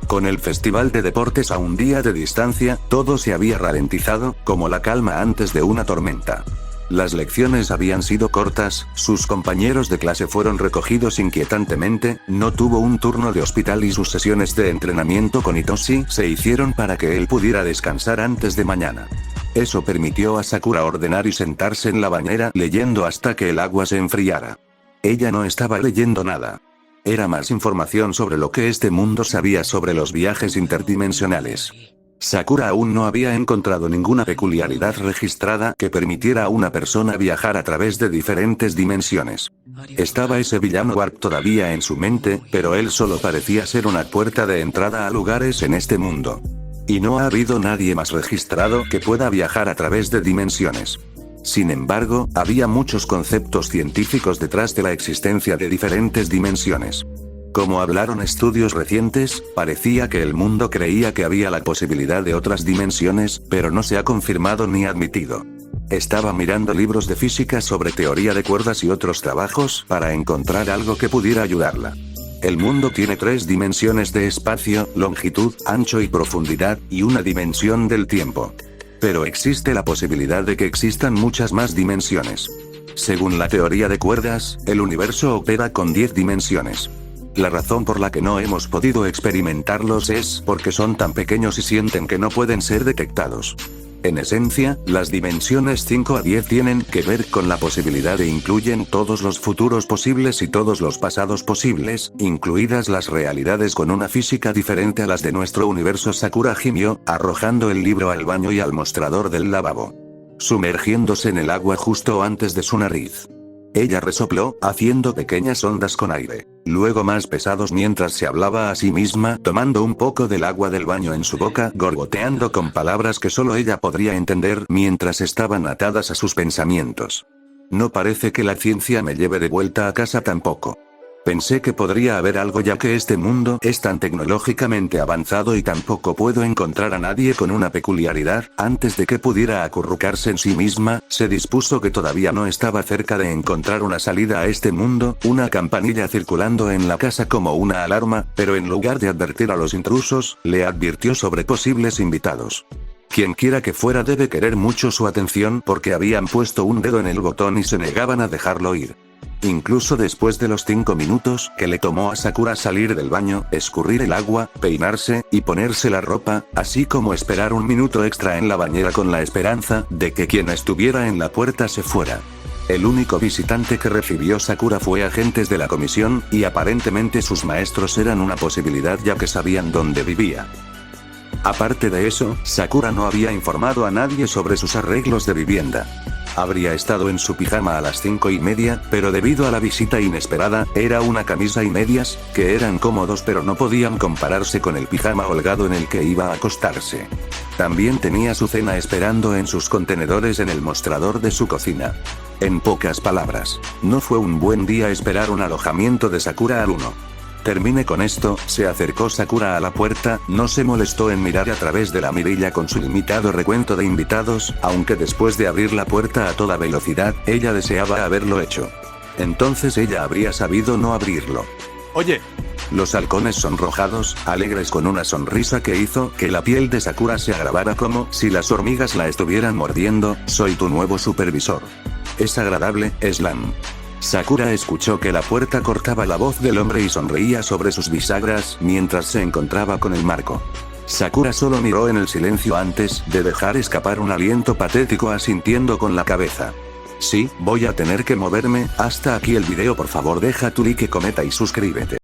Con el festival de deportes a un día de distancia, todo se había ralentizado, como la calma antes de una tormenta. Las lecciones habían sido cortas, sus compañeros de clase fueron recogidos inquietantemente, no tuvo un turno de hospital y sus sesiones de entrenamiento con Hitoshi se hicieron para que él pudiera descansar antes de mañana. Eso permitió a Sakura ordenar y sentarse en la bañera leyendo hasta que el agua se enfriara. Ella no estaba leyendo nada. Era más información sobre lo que este mundo sabía sobre los viajes interdimensionales. Sakura aún no había encontrado ninguna peculiaridad registrada que permitiera a una persona viajar a través de diferentes dimensiones. Estaba ese villano Warp todavía en su mente, pero él solo parecía ser una puerta de entrada a lugares en este mundo. Y no ha habido nadie más registrado que pueda viajar a través de dimensiones. Sin embargo, había muchos conceptos científicos detrás de la existencia de diferentes dimensiones. Como hablaron estudios recientes, parecía que el mundo creía que había la posibilidad de otras dimensiones, pero no se ha confirmado ni admitido. Estaba mirando libros de física sobre teoría de cuerdas y otros trabajos para encontrar algo que pudiera ayudarla. El mundo tiene 3 dimensiones de espacio, longitud, ancho y profundidad, y una dimensión del tiempo. Pero existe la posibilidad de que existan muchas más dimensiones. Según la teoría de cuerdas, el universo opera con 10 dimensiones. La razón por la que no hemos podido experimentarlos es porque son tan pequeños y sienten que no pueden ser detectados. En esencia, las dimensiones 5 a 10 tienen que ver con la posibilidad de incluyen todos los futuros posibles y todos los pasados posibles, incluidas las realidades con una física diferente a las de nuestro universo. Sakura gimió, arrojando el libro al baño y al mostrador del lavabo, sumergiéndose en el agua justo antes de su nariz. Ella resopló, haciendo pequeñas ondas con aire, luego más pesados mientras se hablaba a sí misma, tomando un poco del agua del baño en su boca, gorgoteando con palabras que solo ella podría entender mientras estaban atadas a sus pensamientos. No parece que la ciencia me lleve de vuelta a casa tampoco. Pensé que podría haber algo ya que este mundo es tan tecnológicamente avanzado y tampoco puedo encontrar a nadie con una peculiaridad. Antes de que pudiera acurrucarse en sí misma, se dispuso que todavía no estaba cerca de encontrar una salida a este mundo, una campanilla circulando en la casa como una alarma, pero en lugar de advertir a los intrusos, le advirtió sobre posibles invitados. Quienquiera que fuera debe querer mucho su atención porque habían puesto un dedo en el botón y se negaban a dejarlo ir. Incluso después de los 5 minutos que le tomó a Sakura salir del baño, escurrir el agua, peinarse, y ponerse la ropa, así como esperar un minuto extra en la bañera con la esperanza de que quien estuviera en la puerta se fuera. El único visitante que recibió Sakura fue agentes de la comisión, y aparentemente sus maestros eran una posibilidad ya que sabían dónde vivía. Aparte de eso, Sakura no había informado a nadie sobre sus arreglos de vivienda. Habría estado en su pijama a las 5:30, pero debido a la visita inesperada, era una camisa y medias, que eran cómodos pero no podían compararse con el pijama holgado en el que iba a acostarse. También tenía su cena esperando en sus contenedores en el mostrador de su cocina. En pocas palabras, no fue un buen día esperar un alojamiento de Sakura al 1. Termine con esto, se acercó Sakura a la puerta, no se molestó en mirar a través de la mirilla con su limitado recuento de invitados, aunque después de abrir la puerta a toda velocidad, ella deseaba haberlo hecho. Entonces ella habría sabido no abrirlo. Oye, Los halcones sonrojados, alegres con una sonrisa que hizo que la piel de Sakura se agravara como si las hormigas la estuvieran mordiendo. Soy tu nuevo supervisor. Es agradable, Slam. Sakura escuchó que la puerta cortaba la voz del hombre y sonreía sobre sus bisagras mientras se encontraba con el marco. Sakura solo miró en el silencio antes de dejar escapar un aliento patético asintiendo con la cabeza. Sí, voy a tener que moverme. Hasta aquí el video, por favor deja tu like, comenta y suscríbete.